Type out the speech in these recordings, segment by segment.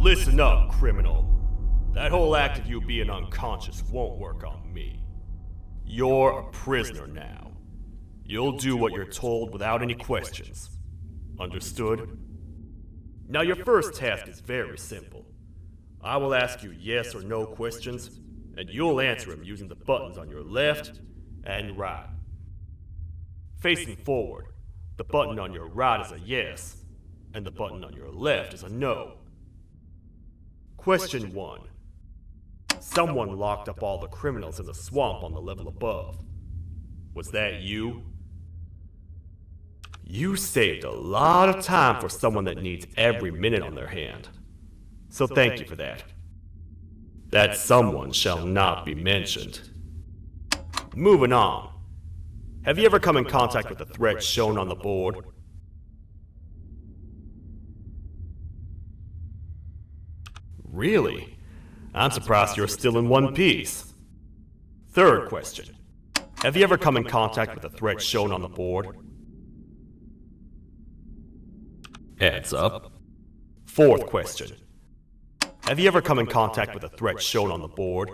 Listen up, criminal. That whole act of you being unconscious won't work on me. You're a prisoner now. You'll do what you're told without any questions. Understood? Now your first task is very simple. I will ask you yes or no questions, and you'll answer them using the buttons on your left and right. Facing forward, the button on your right is a yes, and the button on your left is a no. Question 1. Someone locked up all the criminals in the swamp on the level above. Was that you? You saved a lot of time for someone that needs every minute on their hand. So thank you for that. That someone shall not be mentioned. Moving on. Have you ever come in contact with the threat shown on the board? Really? I'm surprised you're still in one piece. Third question. Have you ever come in contact with the threat shown on the board? Heads up. Fourth question. Have you ever come in contact with the threat shown on the board?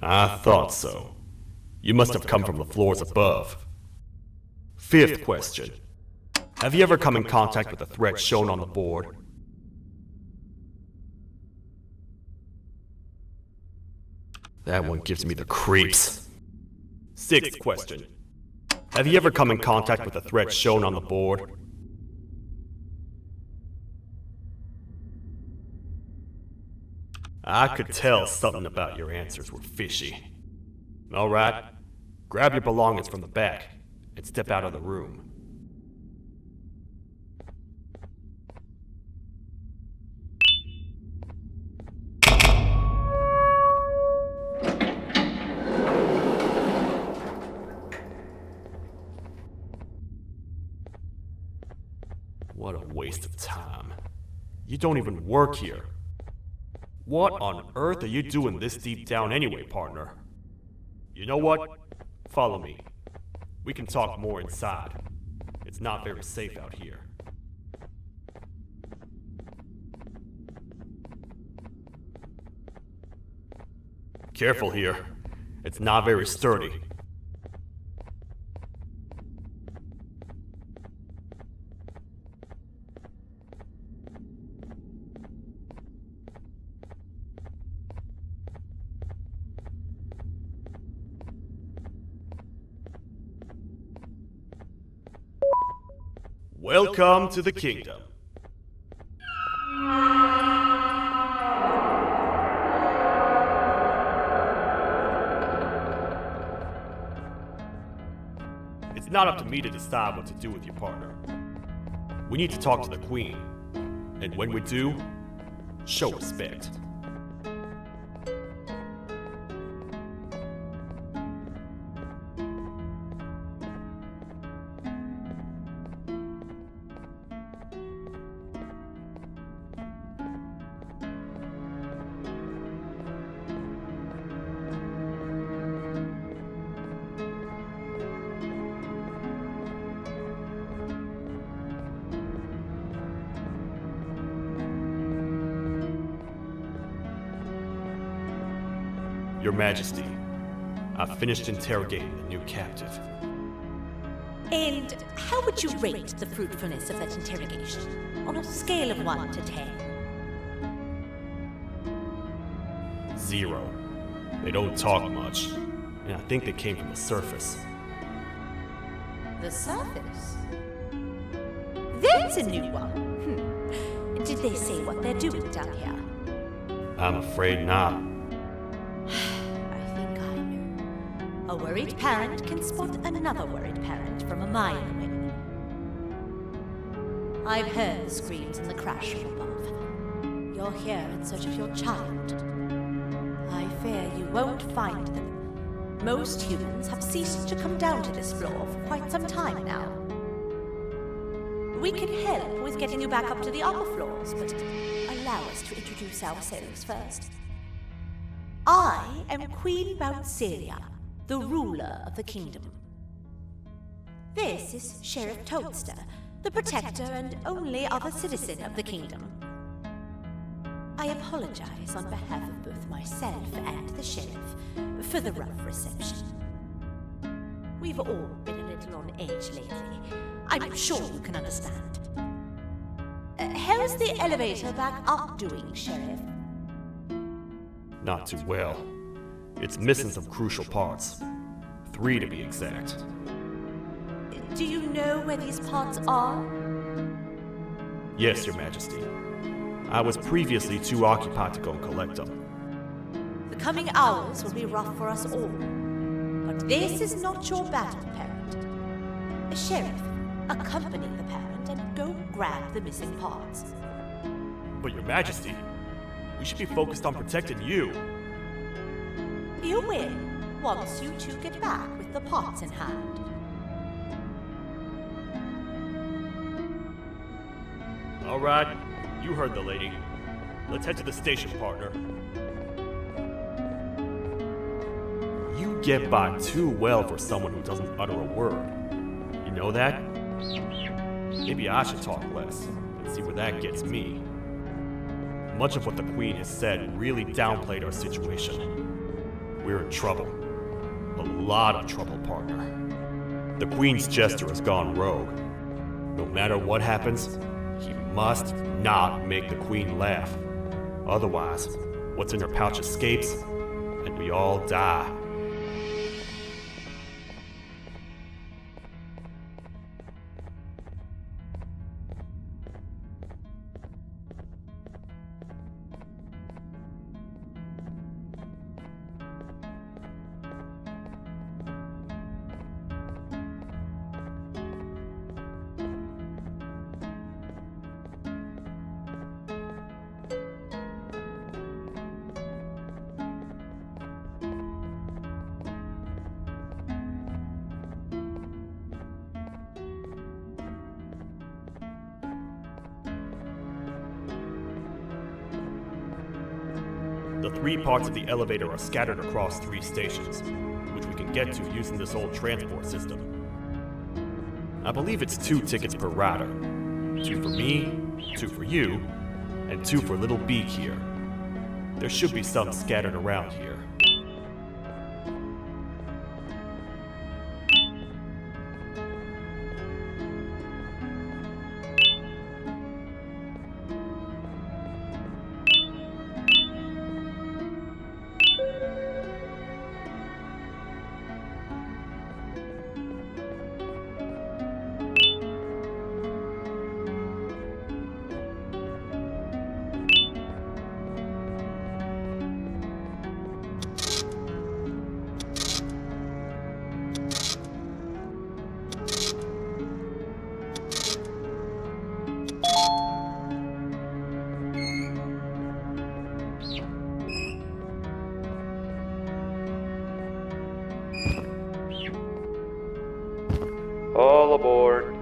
I thought so. You must have come from the floors above. Fifth question. Have you ever come in contact with the threat shown on the board? That one gives me the creeps. Sixth question. Have you ever come in contact with the threat shown on the board? I could tell something about your answers were fishy. Alright, grab your belongings from the back and step out of the room. What a waste of time. You don't even work here. What on earth are you doing this deep down anyway, partner? You know what? Follow me. We can talk more inside. It's not very safe out here. Careful here. It's not very sturdy. Welcome to the kingdom. It's not up to me to decide what to do with your partner. We need to talk to the queen. And when we do, show respect. Your Majesty, I've finished interrogating the new captive. And how would you rate the fruitfulness of that interrogation, on a scale of 1 to 10? 0. They don't talk much, and I think they came from the surface. The surface? That's a new one. Did they say what they're doing down here? I'm afraid not. I think I know. A worried parent can spot another worried parent from a mile away. I've heard the screams and the crash from above. You're here in search of your child. I fear you won't find them. Most humans have ceased to come down to this floor for quite some time now. We can help with getting you back up to the upper floors, but allow us to introduce ourselves first. I am Queen Bouncelia, the ruler of the kingdom. This is Sheriff Toadster, the protector and only other citizen of the kingdom. I apologize on behalf of both myself and the sheriff for the rough reception. We've all been a little on edge lately. I'm sure you can understand. How's the elevator back up doing, Sheriff? Not too well. It's missing some crucial parts. 3 to be exact. Do you know where these parts are? Yes, Your Majesty. I was previously too occupied to go and collect them. The coming hours will be rough for us all. But this is not your battle, parent. Sheriff, accompany the parent and go grab the missing parts. But Your Majesty, we should be focused on protecting you. You will, once you two get back with the parts in hand. All right, you heard the lady. Let's head to the station, partner. You get by too well for someone who doesn't utter a word. You know that? Maybe I should talk less and see where that gets me. Much of what the Queen has said really downplayed our situation. We're in trouble. A lot of trouble, partner. The Queen's jester has gone rogue. No matter what happens, he must not make the Queen laugh. Otherwise, what's in her pouch escapes, and we all die. The 3 parts of the elevator are scattered across 3 stations, which we can get to using this old transport system. I believe it's 2 tickets per rider. 2 for me, 2 for you, and 2 for Little Beak here. There should be some scattered around here. All aboard.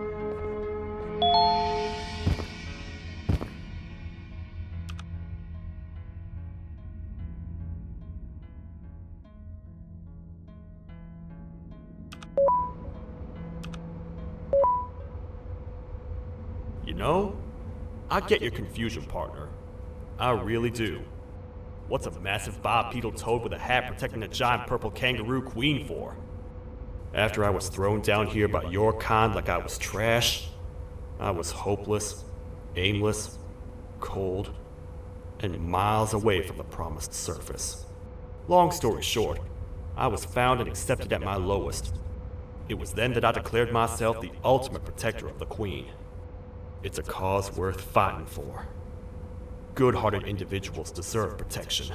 You know, I get your confusion, partner. I really do. What's a massive bipedal toad with a hat protecting a giant purple kangaroo queen for? After I was thrown down here by your kind like I was trash, I was hopeless, aimless, cold, and miles away from the promised surface. Long story short, I was found and accepted at my lowest. It was then that I declared myself the ultimate protector of the Queen. It's a cause worth fighting for. Good-hearted individuals deserve protection.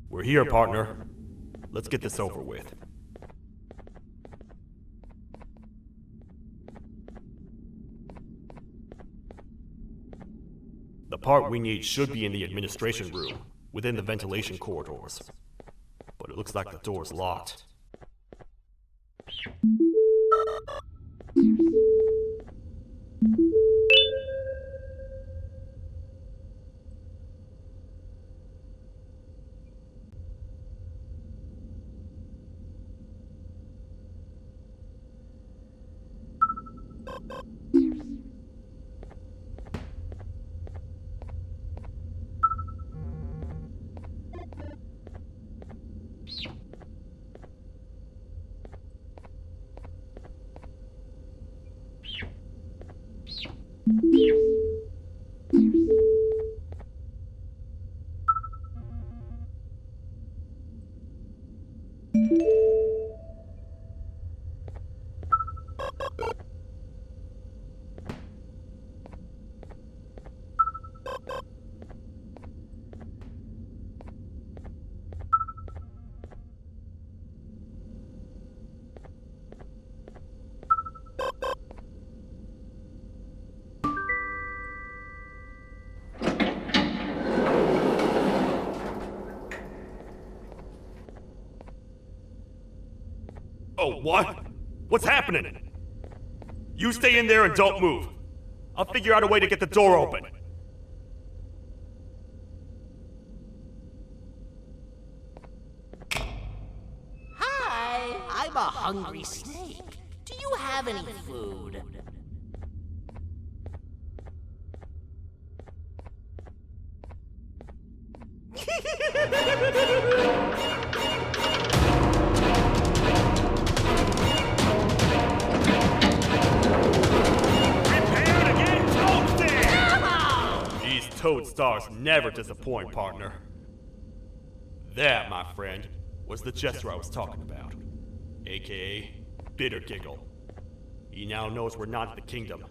We're here, partner. Let's get this over with. The part we need should be in the administration room, within the ventilation corridors. But it looks like the door's locked. Oh, what? What's happening? You stay in there and don't move. I'll figure out a way to get the door open. Hi, I'm a hungry snake. Do you have any food? Toadstars never disappoint, partner. That, my friend, was the jester I was talking about, aka Bittergiggle. He now knows we're not in the kingdom.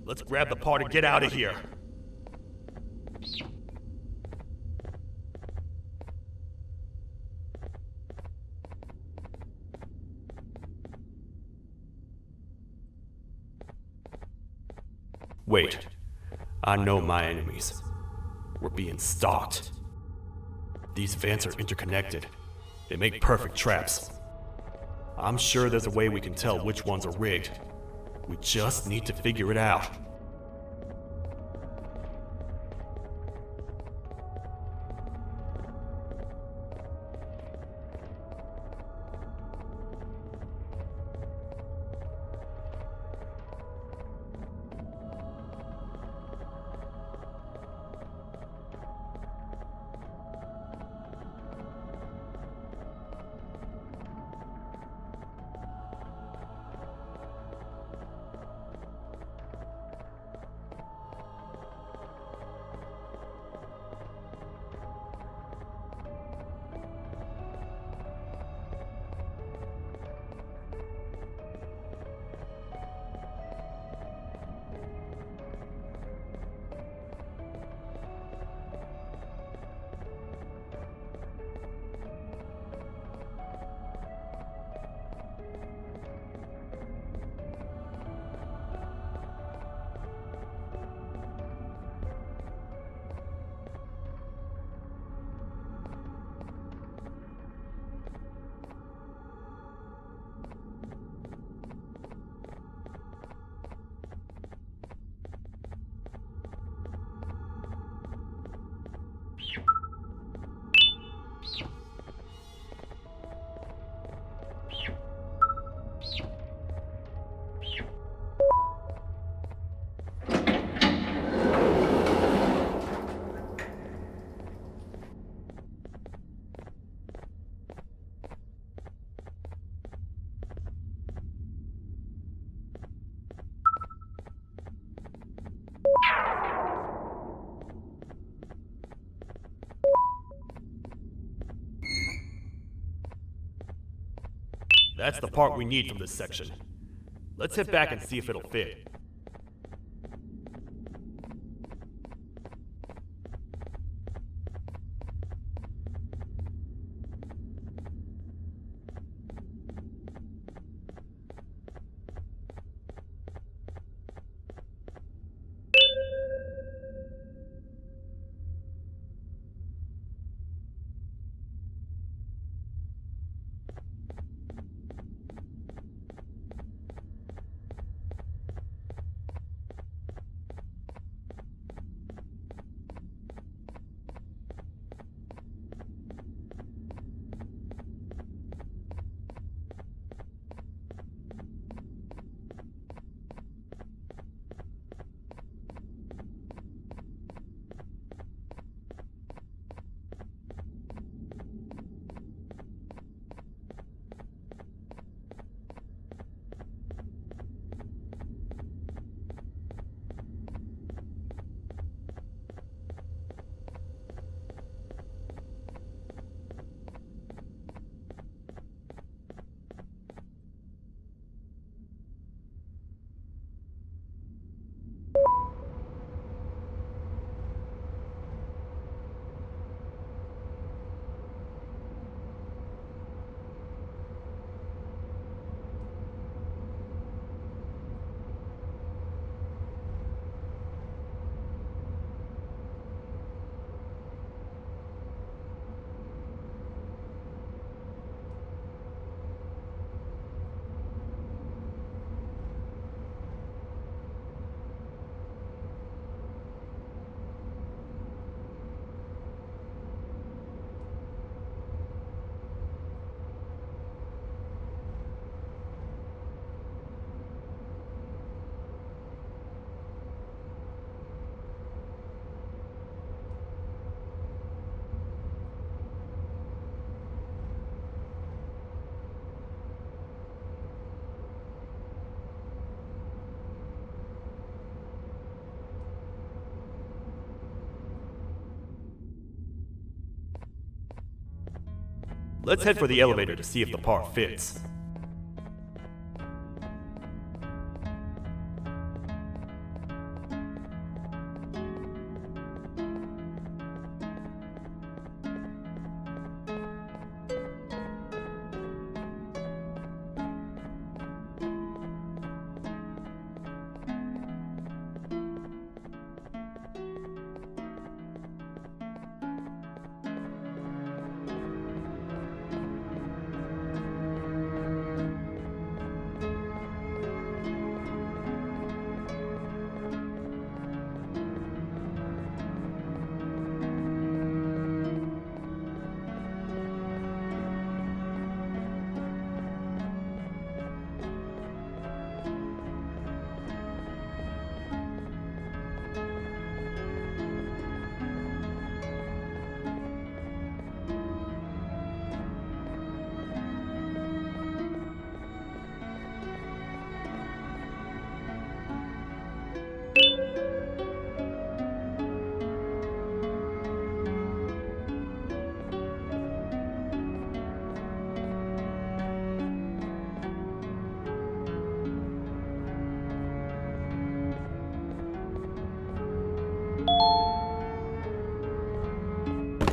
Let's grab the part and get out of here. Wait, I know my enemies. We're being stalked. These vents are interconnected. They make perfect traps. I'm sure there's a way we can tell which ones are rigged. We just need to figure it out. That's the part we need from this section. Let's head back and see if it'll fit. Let's head for the elevator to see if the part fits.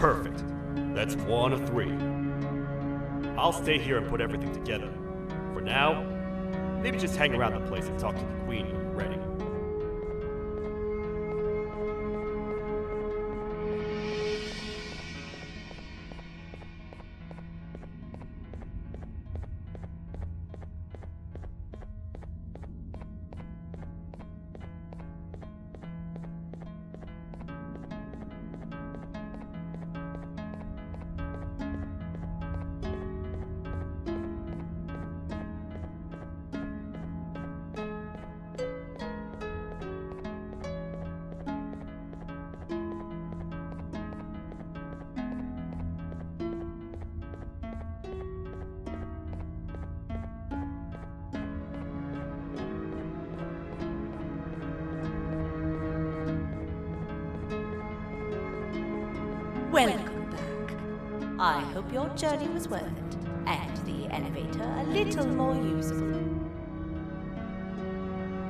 Perfect. That's 1 of 3. I'll stay here and put everything together. For now, maybe just hang around the place and talk to the Queen when you're ready. Welcome back. I hope your journey was worth it. and the elevator a little more usable.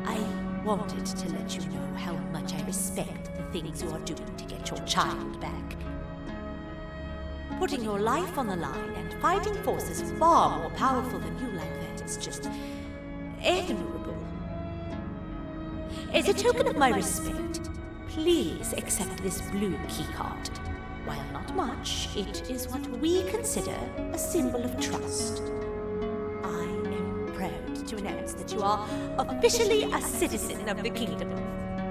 I wanted to let you know how much I respect the things you are doing to get your child back. Putting your life on the line and fighting forces far more powerful than you like that is just admirable. As a token of my respect, please accept this blue keycard. While not much, it is what we consider a symbol of trust. I am proud to announce that you are officially a citizen of the kingdom.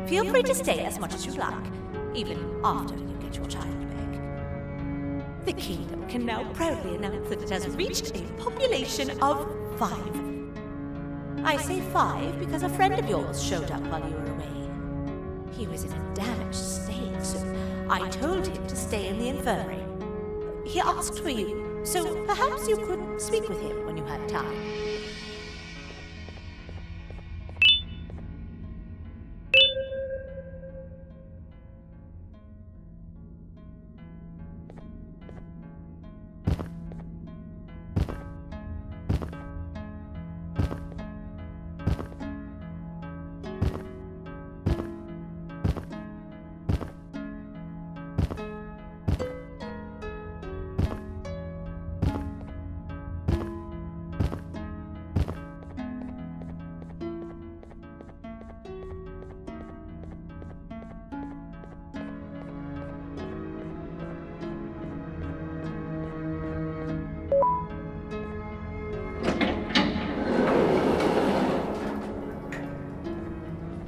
Feel free to stay as much as you like, even after you get your child back. The kingdom can now proudly announce that it has reached a population of 5. I say 5 because a friend of yours showed up while you were away. He was in a damaged state, so I told him to stay in the infirmary. He asked for you, so perhaps you could speak with him when you had time.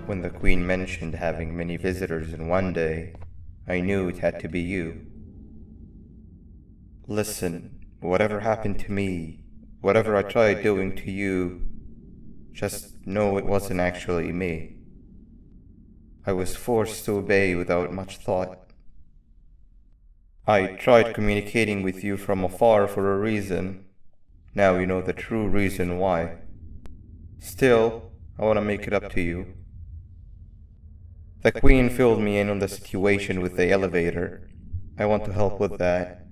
When the Queen mentioned having many visitors in one day, I knew it had to be you. Listen, whatever happened to me, whatever I tried doing to you, just know it wasn't actually me. I was forced to obey without much thought. I tried communicating with you from afar for a reason. Now you know the true reason why. Still, I want to make it up to you. The Queen filled me in on the situation with the elevator. I want to help with that.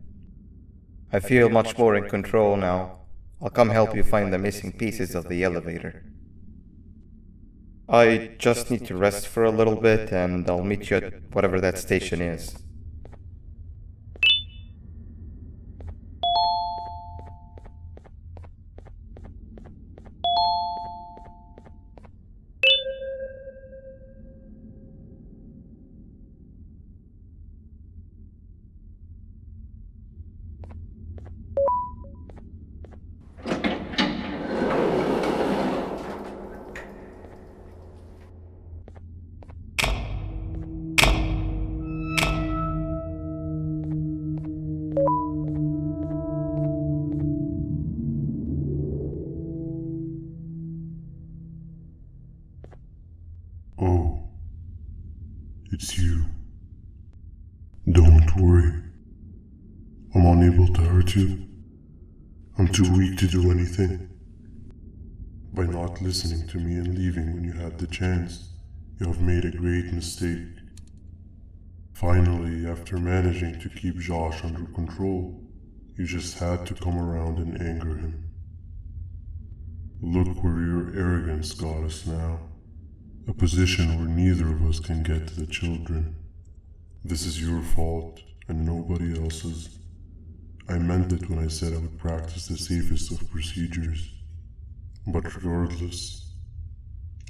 I feel much more in control now. I'll come help you find the missing pieces of the elevator. I just need to rest for a little bit and I'll meet you at whatever that station is. Oh, it's you. Don't worry. I'm unable to hurt you. I'm too weak to do anything. By not listening to me and leaving when you had the chance, you have made a great mistake. Finally, after managing to keep Josh under control, you just had to come around and anger him. Look where your arrogance got us now. A position where neither of us can get to the children. This is your fault, and nobody else's. I meant it when I said I would practice the safest of procedures. But regardless,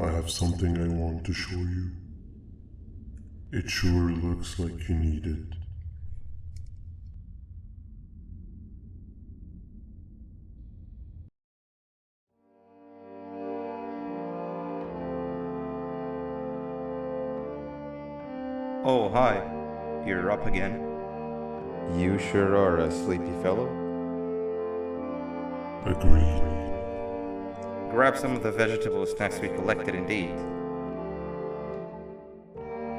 I have something I want to show you. It sure looks like you need it. Oh, hi. You're up again. You sure are a sleepy fellow. Agreed. Grab some of the vegetable snacks we collected indeed.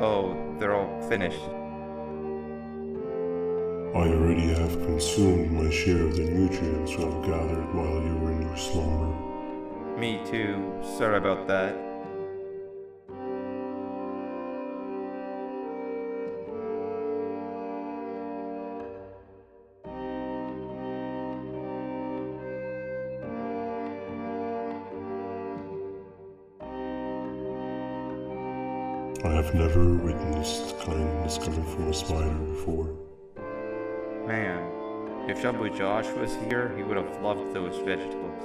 Oh, they're all finished. I already have consumed my share of the nutrients you have gathered while you were in your slumber. Me too. Sorry about that. I have never witnessed kindness coming from a spider before. Man, if Jabu Josh was here, he would have loved those vegetables.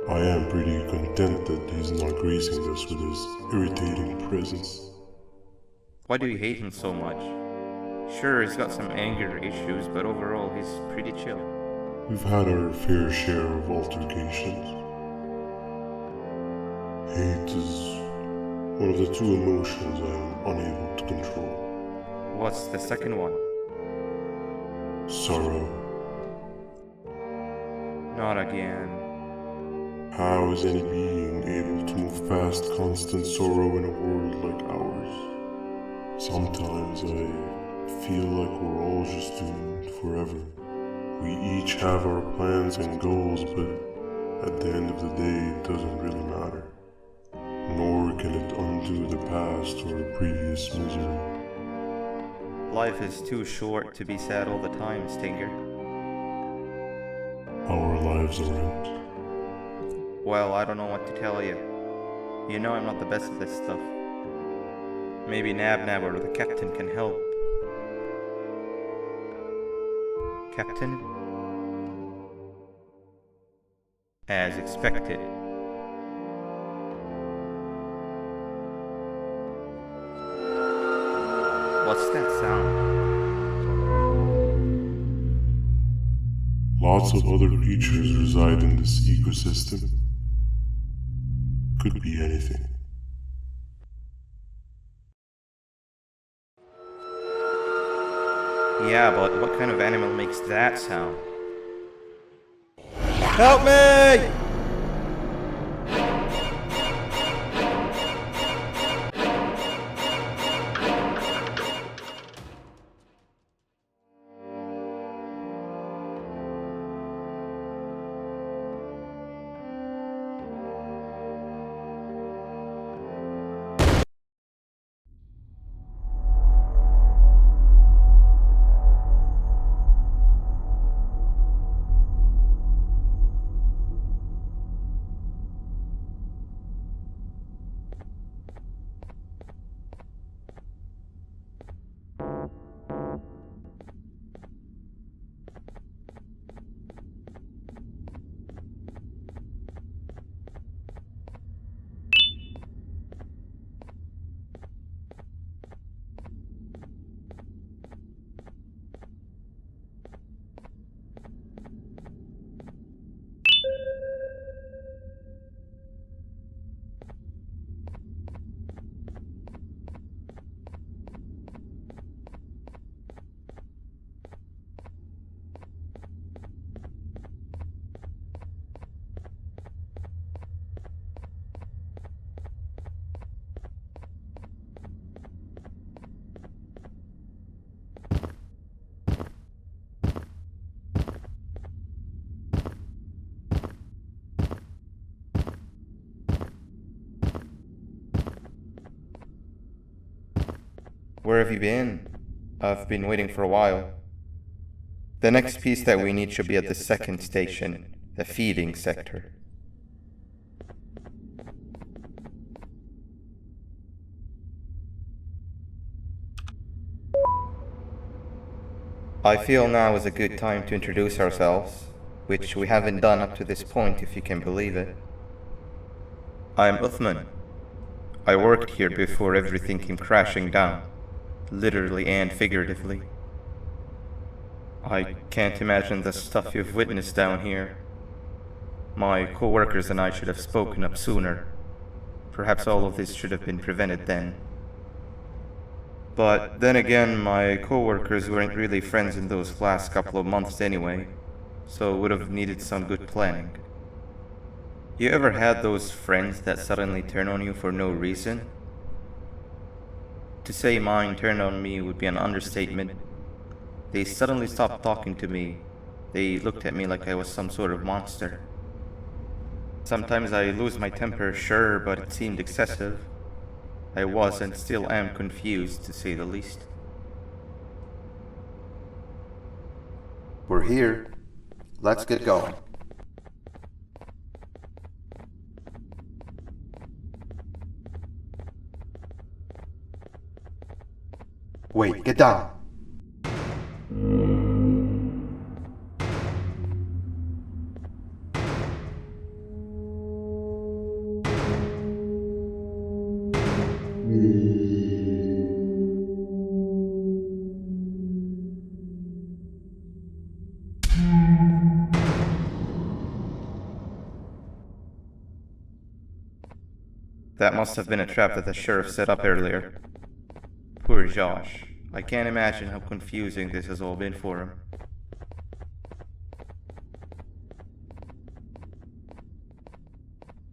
I am pretty content that he's not gracing us with his irritating presence. Why do you hate him so much? Sure, he's got some anger issues, but overall he's pretty chill. We've had our fair share of altercations. Hate is one of the two emotions I am unable to control. What's the second one? Sorrow. Not again. How is any being able to move past constant sorrow in a world like ours? Sometimes I feel like we're all just doomed forever. We each have our plans and goals, but at the end of the day it doesn't really matter. Nor can it undo the past or previous misery. Life is too short to be sad all the time, Stinger. Our lives aren't. Well, I don't know what to tell you. You know I'm not the best at this stuff. Maybe Nab or the captain can help. Captain? As expected. What's that sound? Lots of other creatures reside in this ecosystem. Could be anything. Yeah, but what kind of animal makes that sound? Help me! Where have you been? I've been waiting for a while. The next piece that we need should be at the second station, the feeding sector. I feel now is a good time to introduce ourselves, which we haven't done up to this point, if you can believe it. I'm Uthman. I worked here before everything came crashing down, literally and figuratively. I can't imagine the stuff you've witnessed down here. My co-workers and I should have spoken up sooner. Perhaps all of this should have been prevented then. But then again, my co-workers weren't really friends in those last couple of months anyway, so would have needed some good planning. You ever had those friends that suddenly turn on you for no reason? To say mine turned on me would be an understatement. They suddenly stopped talking to me. They looked at me like I was some sort of monster. Sometimes I lose my temper, sure, but it seemed excessive. I was and still am confused, to say the least. We're here. Let's get going. Wait, get down. That must have been a trap that the sheriff set up earlier. Poor Josh. I can't imagine how confusing this has all been for him.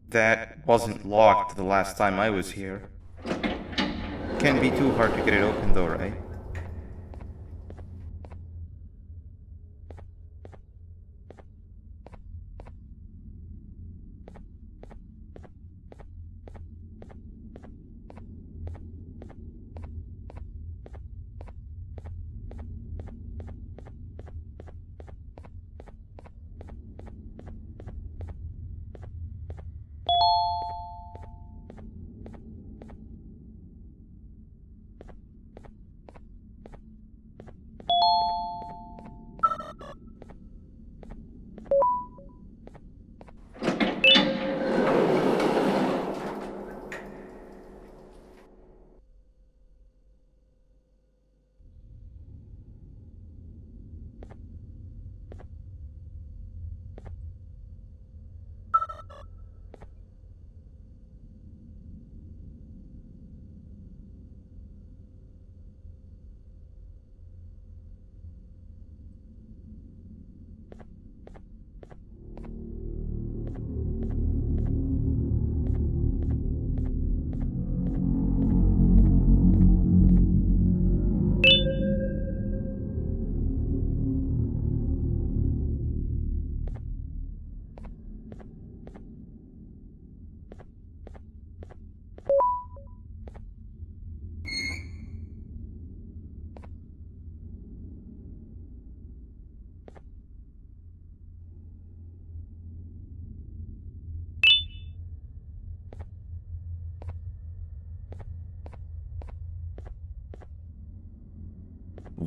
That wasn't locked the last time I was here. Can't be too hard to get it open though, right?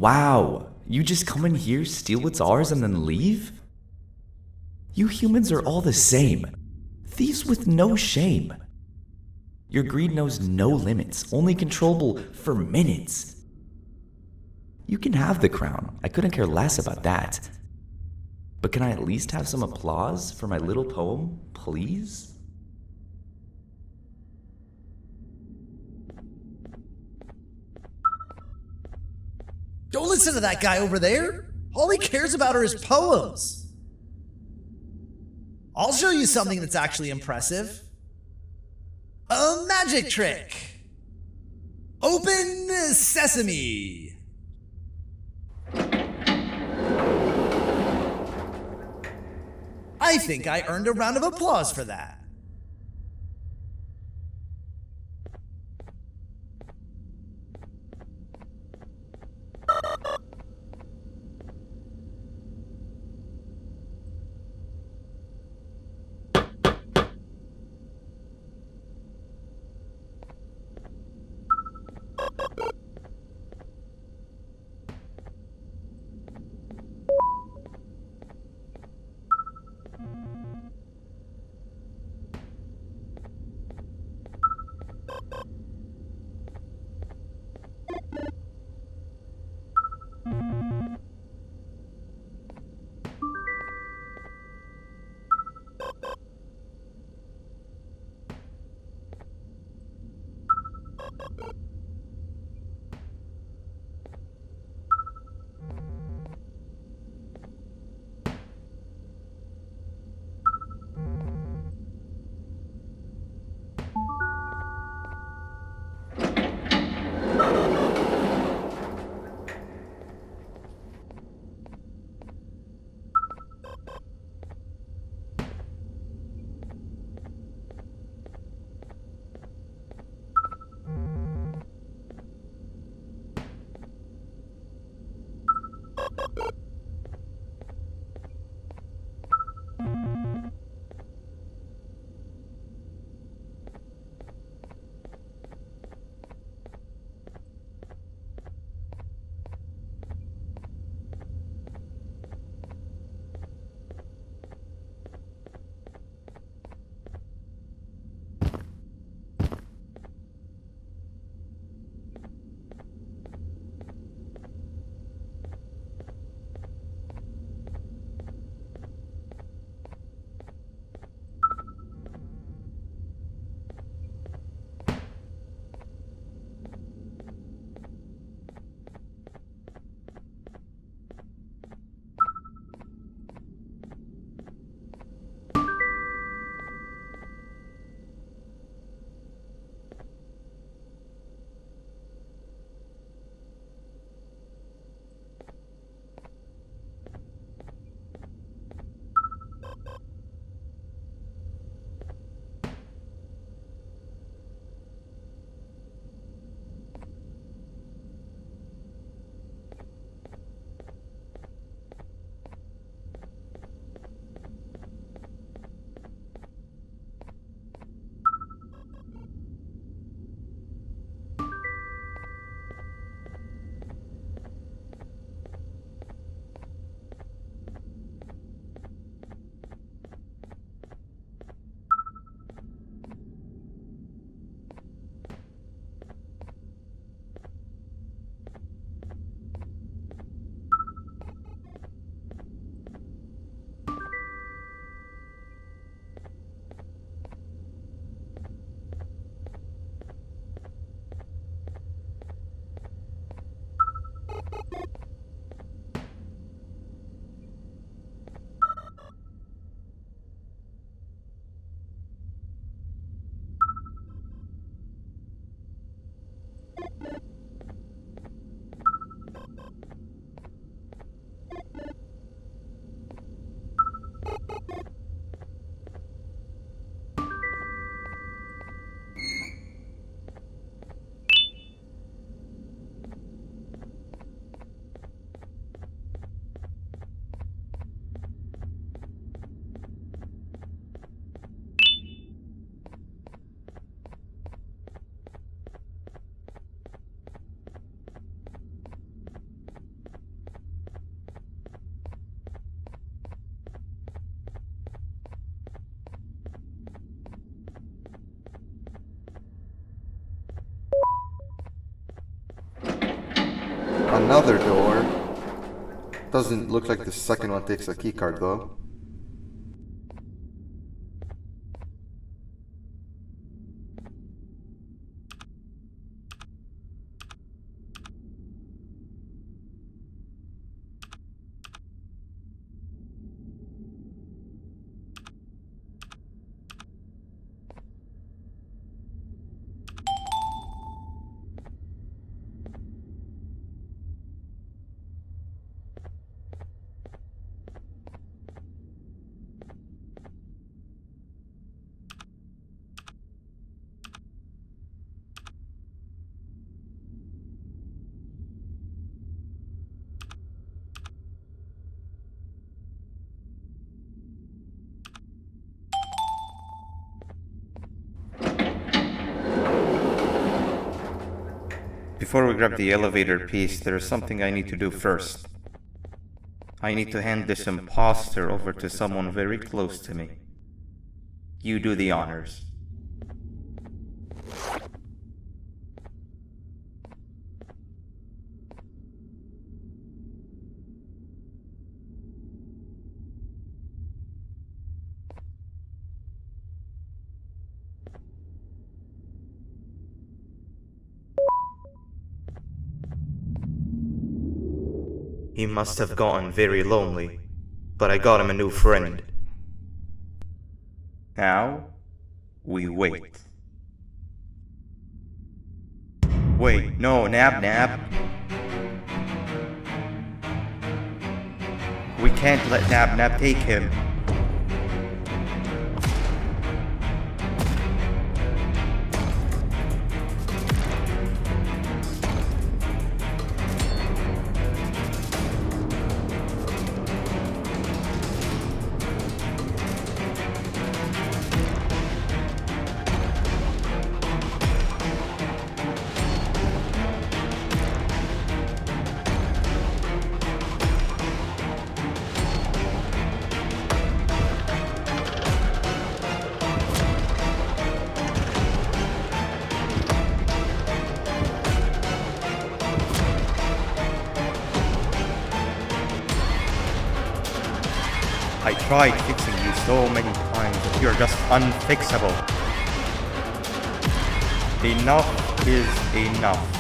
Wow, you just come in here, steal what's ours, and then leave? You humans are all the same. Thieves with no shame. Your greed knows no limits, only controllable for minutes. You can have the crown, I couldn't care less about that. But can I at least have some applause for my little poem, please? Don't listen to that guy over there. All he cares about are his poems. I'll show you something that's actually impressive. A magic trick. Open sesame. I think I earned a round of applause for that. another door. Doesn't look like the second one takes a keycard though. Before we grab the elevator piece, there is something I need to do first. I need to hand this impostor over to someone very close to me. You do the honors. He must have gotten very lonely, but I got him a new friend. Now, we wait. Wait, no, Nab. We can't let Nab take him. I tried fixing you so many times, but you're just unfixable. Enough is enough.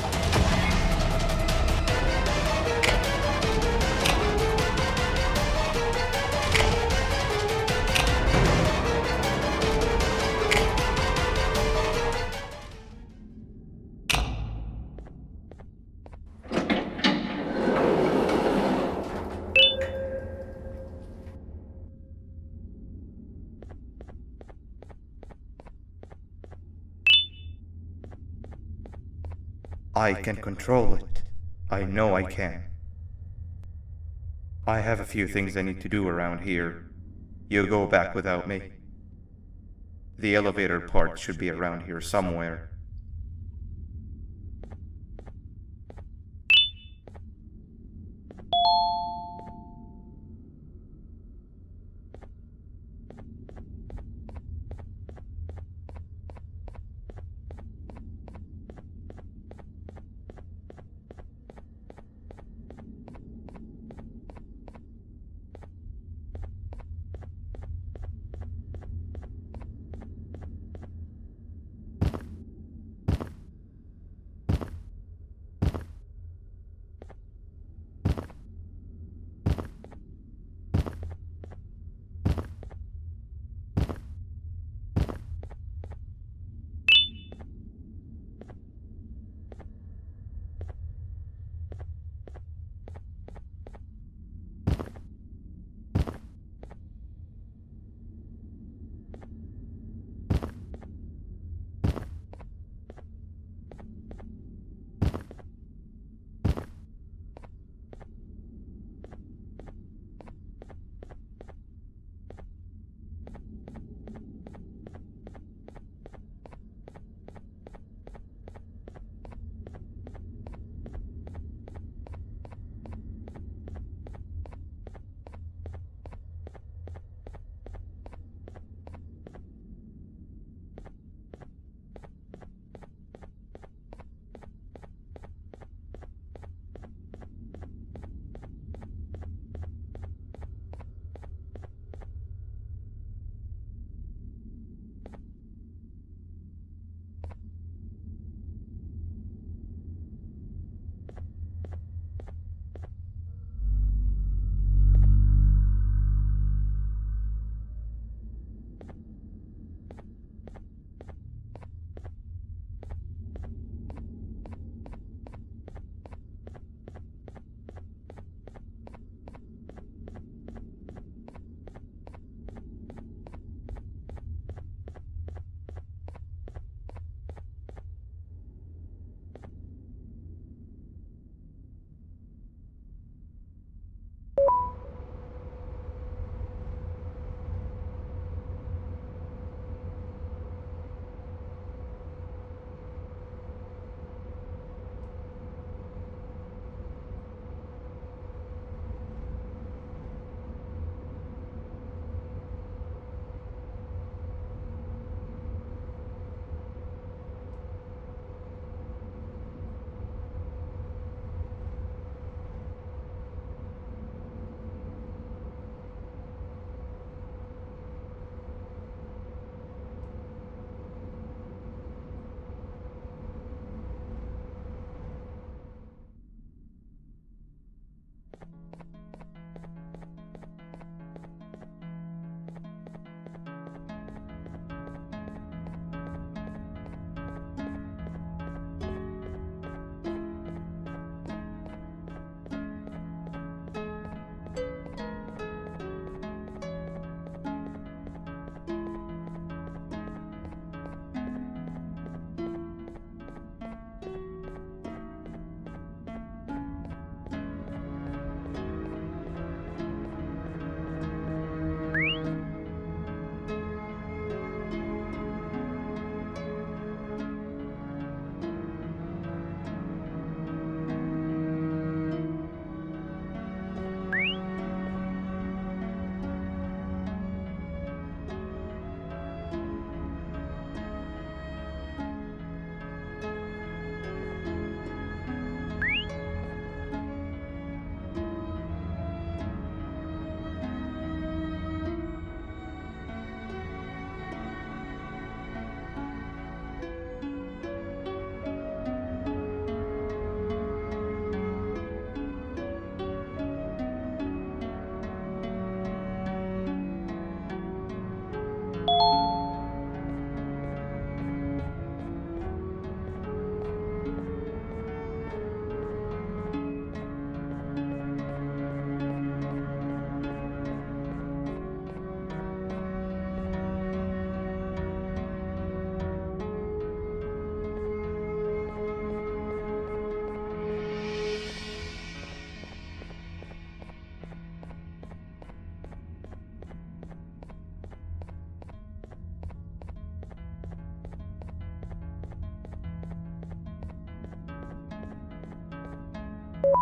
I can control it. I know I can. I have a few things I need to do around here. You go back without me. The elevator part should be around here somewhere.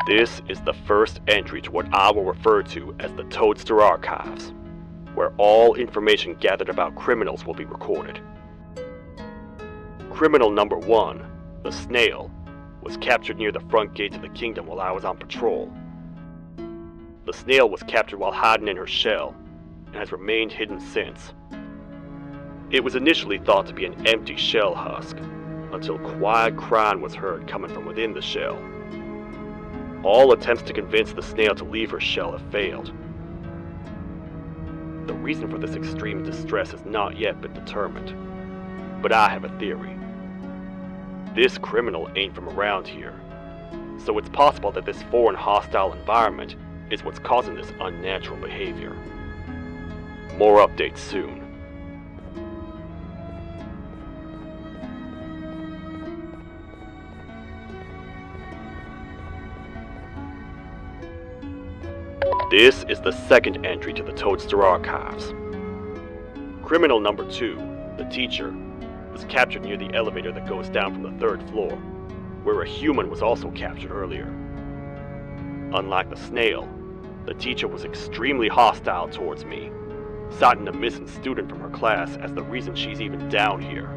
This is the first entry to what I will refer to as the Toadster Archives, where all information gathered about criminals will be recorded. Criminal number 1, the snail, was captured near the front gates of the kingdom while I was on patrol. The snail was captured while hiding in her shell, and has remained hidden since. It was initially thought to be an empty shell husk, until quiet crying was heard coming from within the shell. All attempts to convince the snail to leave her shell have failed. The reason for this extreme distress has not yet been determined, but I have a theory. This criminal ain't from around here, so it's possible that this foreign hostile environment is what's causing this unnatural behavior. More updates soon. This is the second entry to the Toadster Archives. Criminal number 2, the teacher, was captured near the elevator that goes down from the 3rd floor, where a human was also captured earlier. Unlike the snail, the teacher was extremely hostile towards me, citing a missing student from her class as the reason she's even down here.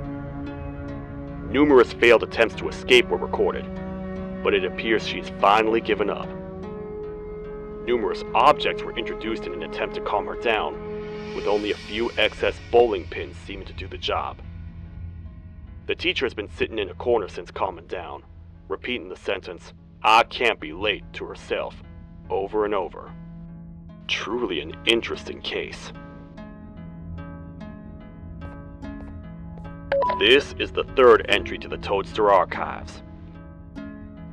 Numerous failed attempts to escape were recorded, but it appears she's finally given up. Numerous objects were introduced in an attempt to calm her down, with only a few excess bowling pins seeming to do the job. The teacher has been sitting in a corner since calming down, repeating the sentence, "I can't be late," to herself, over and over. Truly an interesting case. This is the 3rd entry to the Toadster Archives.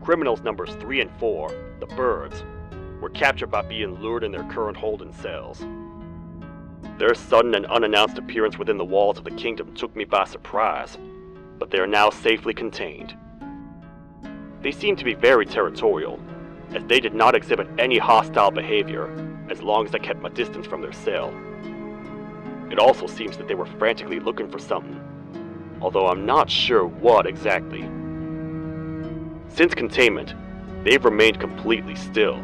Criminals numbers 3 and 4, the birds, were captured by being lured in their current holding cells. Their sudden and unannounced appearance within the walls of the kingdom took me by surprise, but they are now safely contained. They seem to be very territorial, as they did not exhibit any hostile behavior as long as I kept my distance from their cell. It also seems that they were frantically looking for something, although I'm not sure what exactly. Since containment, they've remained completely still.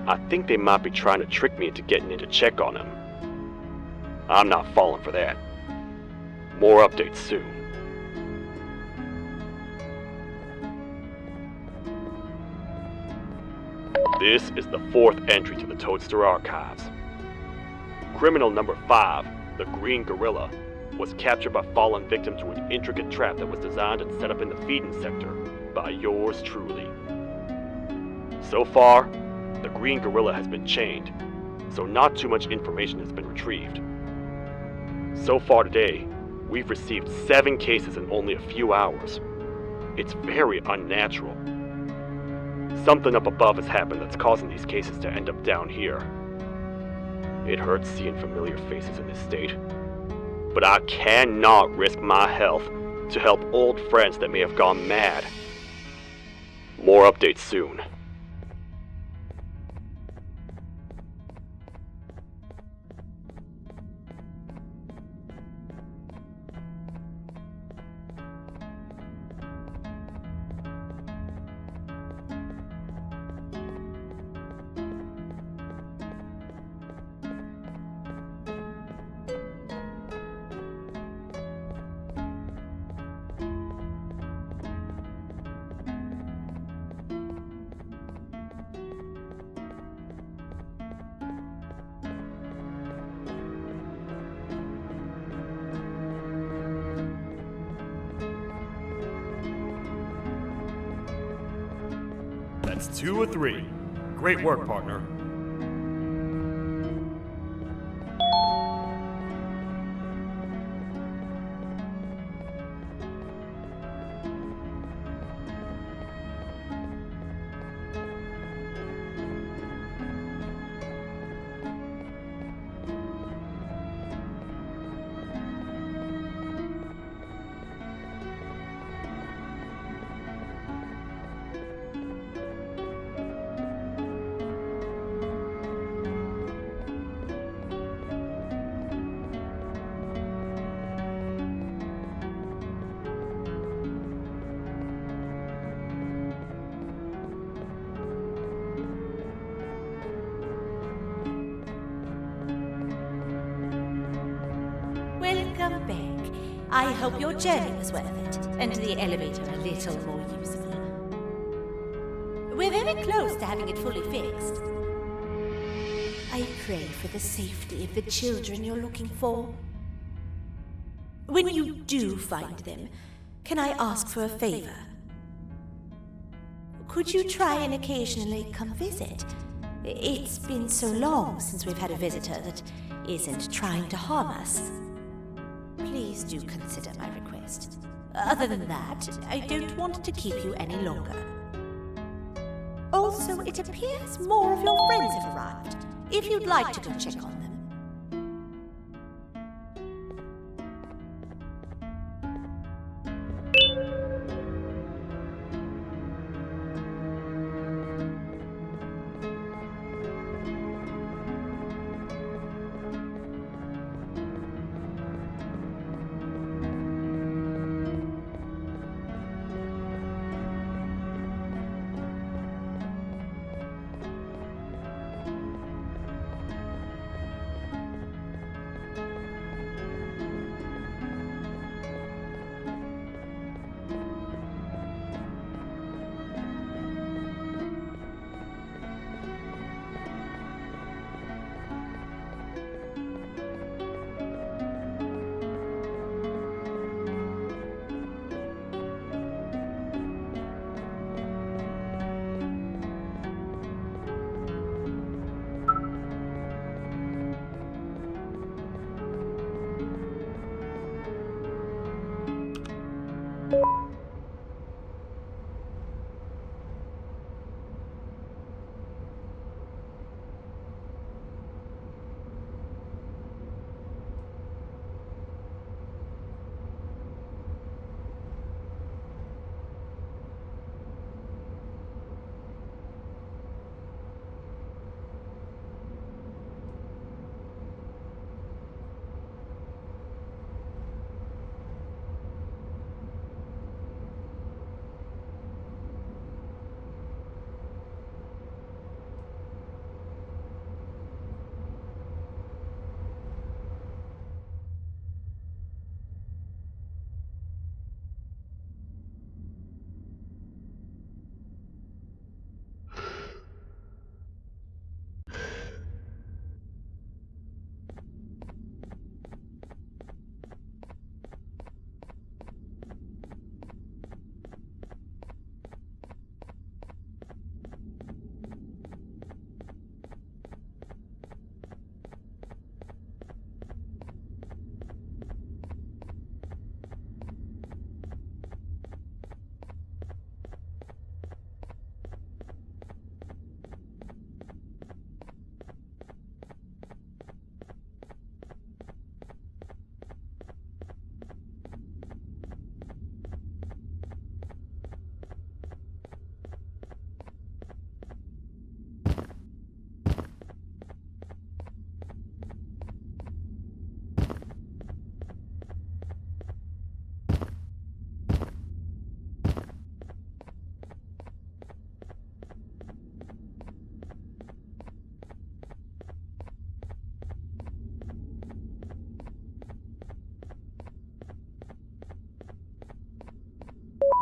I think they might be trying to trick me into getting in to check on them. I'm not falling for that. More updates soon. This is the 4th entry to the Toadster Archives. Criminal number 5, the green gorilla, was captured by falling victim to an intricate trap that was designed and set up in the feeding sector by yours truly. So far, the green gorilla has been chained, so not too much information has been retrieved. So far today, we've received 7 cases in only a few hours. It's very unnatural. Something up above has happened that's causing these cases to end up down here. It hurts seeing familiar faces in this state, but I cannot risk my health to help old friends that may have gone mad. More updates soon. That's 2 of 3. Great work, partner. Welcome back. I hope your journey was worth it, and the elevator a little more usable. We're very close to having it fully fixed. I pray for the safety of the children you're looking for. When you do find them, can I ask for a favor? Could you try and occasionally come visit? It's been so long since we've had a visitor that isn't trying to harm us. Please do consider my request. Other than that, I don't want to keep you any longer. Also, it appears more of your friends have arrived. If you'd like to go check on them.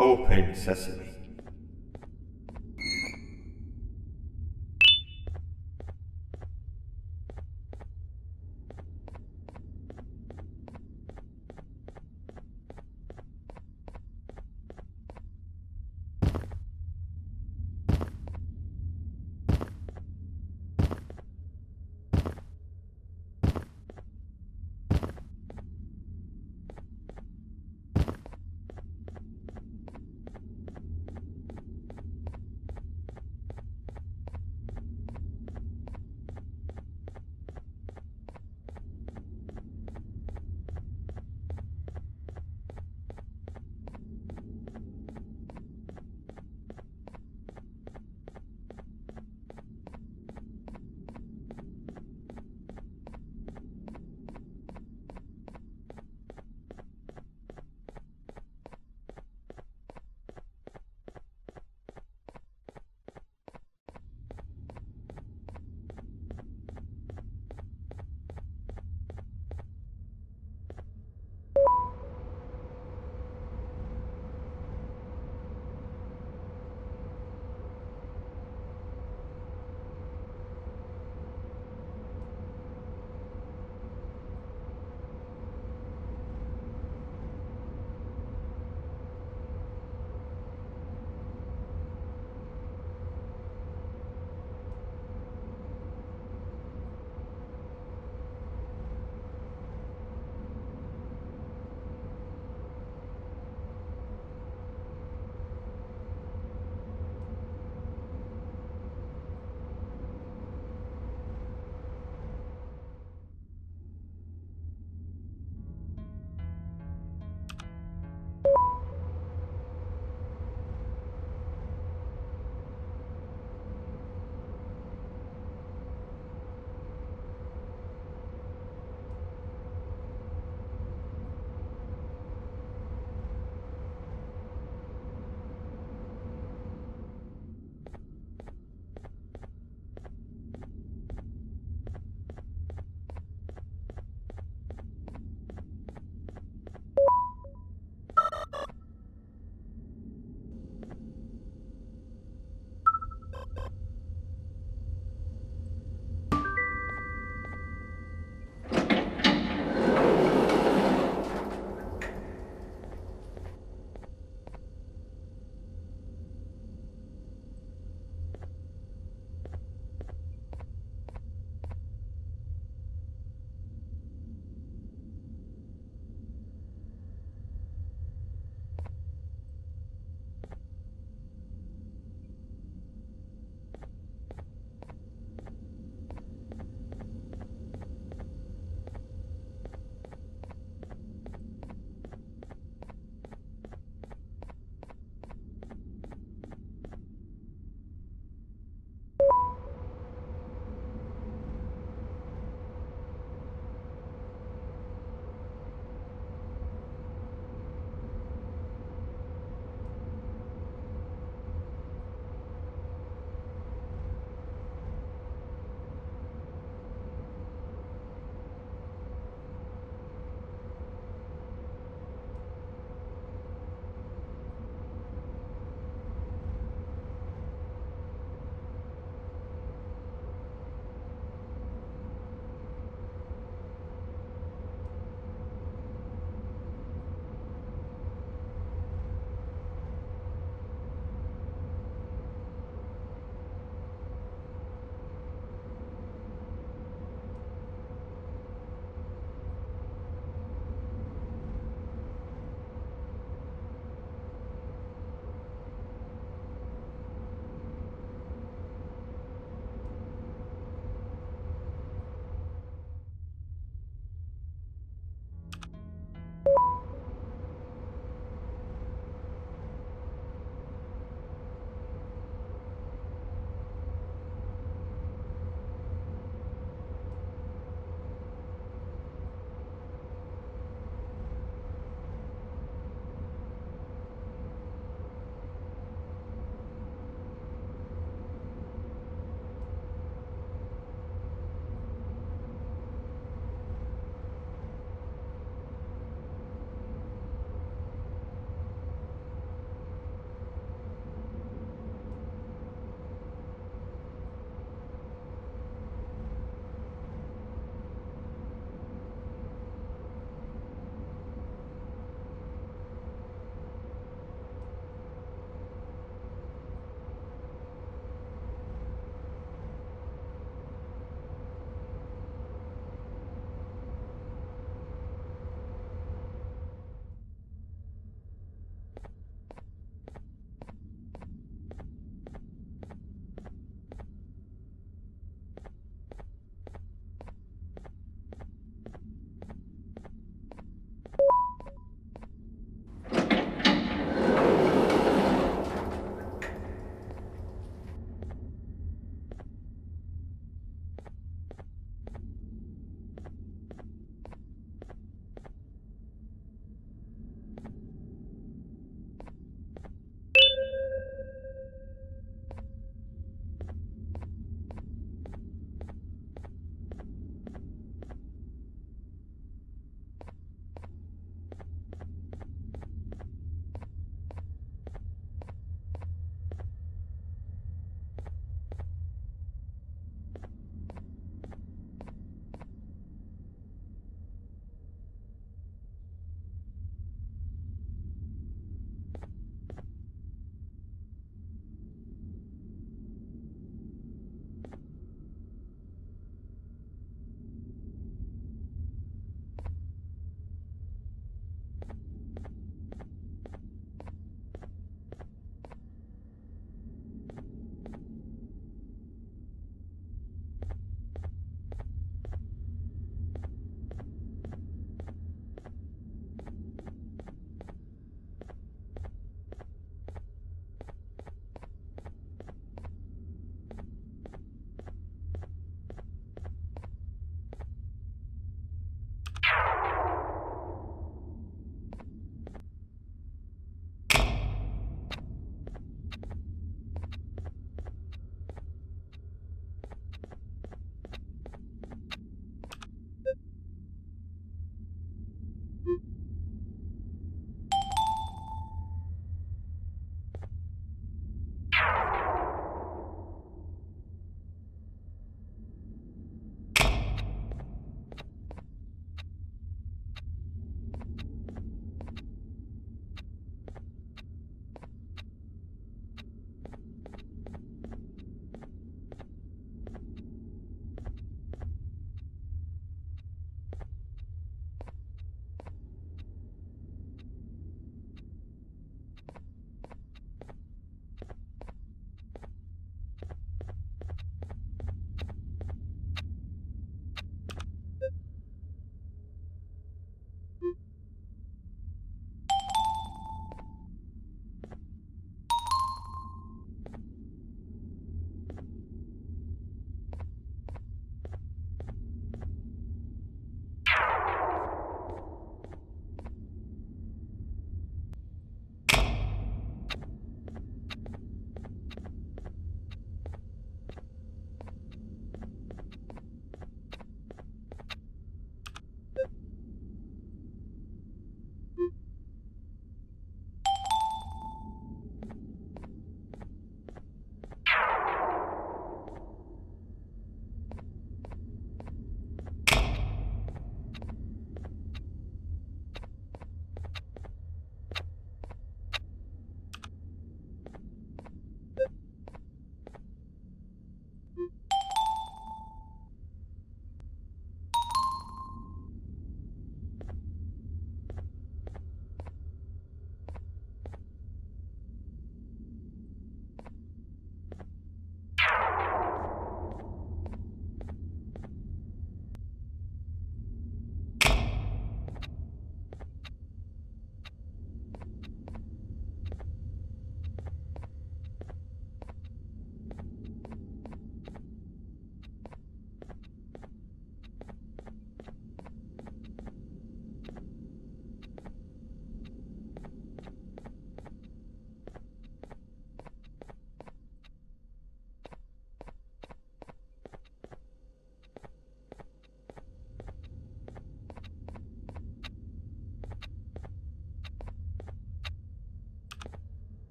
Open Sesame.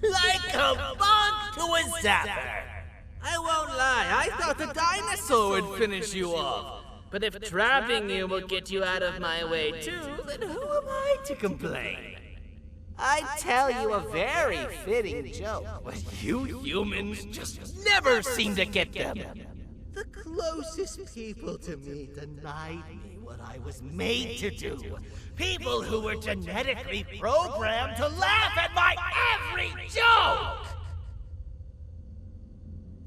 Like a bug to a zapper. I won't lie, I thought the dinosaur would finish you off. But if trapping you will get you out of my way too, then who am I to complain? I'd tell you a very fitting joke, but you humans just never seem to get them. The closest people to me denied me what I was made to do. People who were genetically programmed to laugh at my every joke!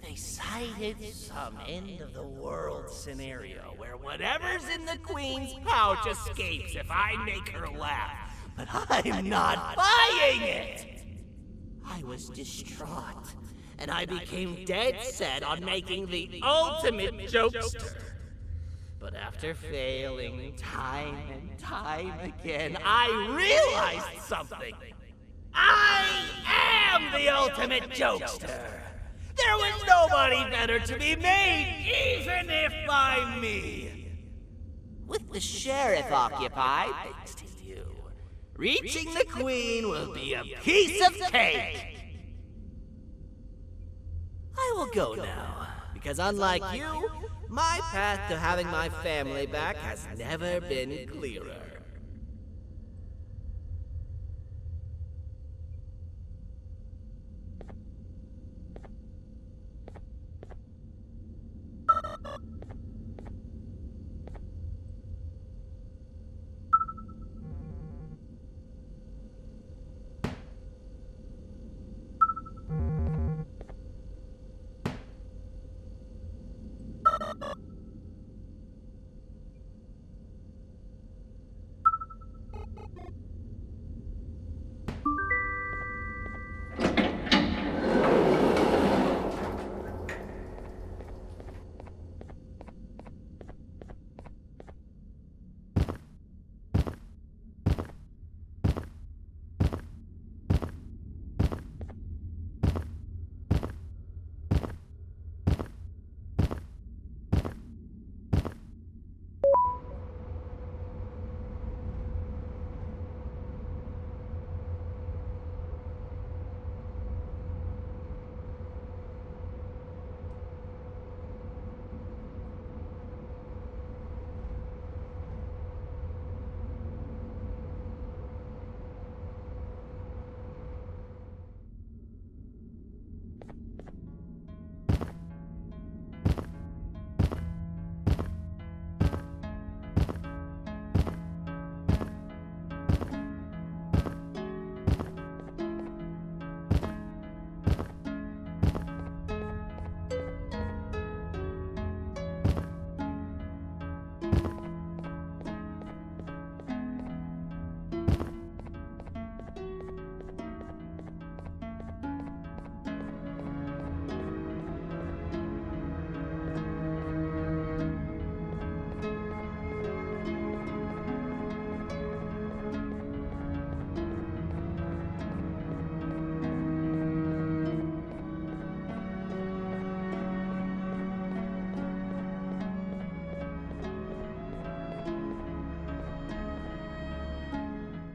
They cited some end-of-the-world scenario where whatever's in the Queen's pouch escapes if I make her laugh. But I'm not buying it! I was distraught, and I became dead set on making the ultimate jokester. But after failing time and time again, I realized something. I am the ultimate jokester! There was nobody better to be made, even if by me! With the sheriff occupied, thanks to you, reaching the Queen will be a piece of cake! I will go now, because unlike you, my path to having my family back has never been clearer.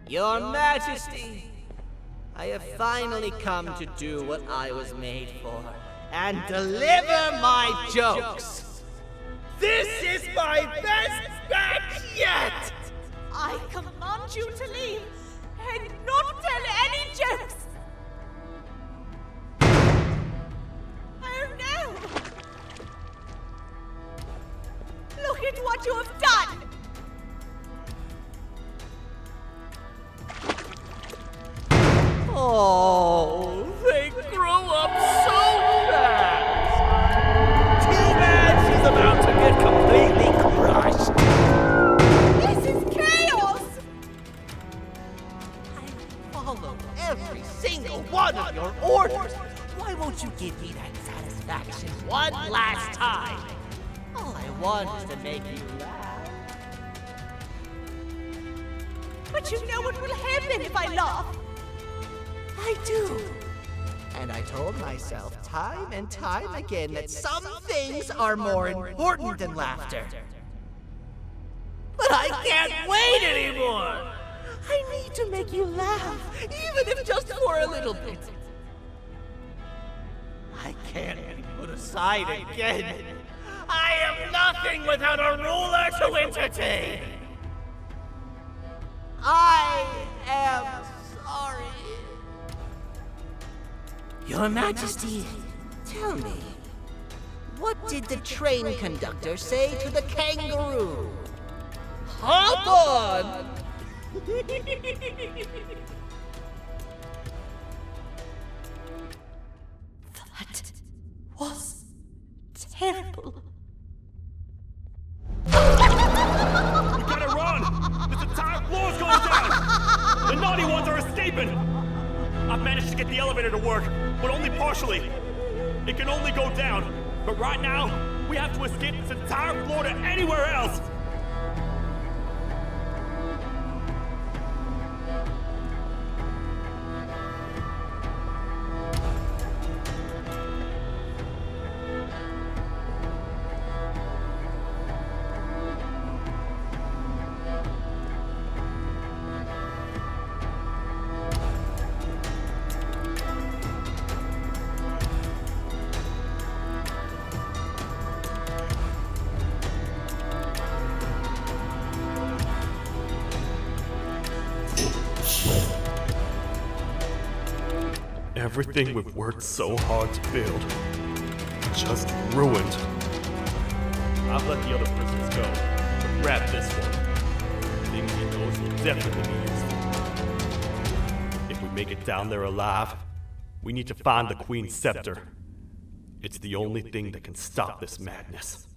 Your Majesty, I have finally come to do what I was made for, and deliver my jokes. This is my best batch yet! I command you to leave and not tell any jokes! Oh no! Look at what you have done! Oh, they grew up so fast! Too bad she's about to get completely crushed! This is chaos! I followed every single one of your orders! Why won't you give me that satisfaction one last time? All I want is to make you laugh. But you know what will happen if I laugh? I do. And I told myself time and time again that some things are more important than laughter. But I can't wait anymore! I need to make you laugh, even if just for a little bit. I can't be put aside again. I am nothing without a ruler to entertain. I am sorry. Your Majesty, tell me, what did the train conductor say to the kangaroo? Hop on! That was terrible. We gotta run! This entire floor's going down! The naughty ones are escaping! I've managed to get the elevator to work, but only partially. It can only go down, but right now, we have to escape this entire floor to anywhere else! Everything we've worked so hard to build, just ruined. I've let the other prisoners go, but grab this one. Things he knows will definitely be useful. If we make it down there alive, we need to find the Queen's scepter. It's the only thing that can stop this madness.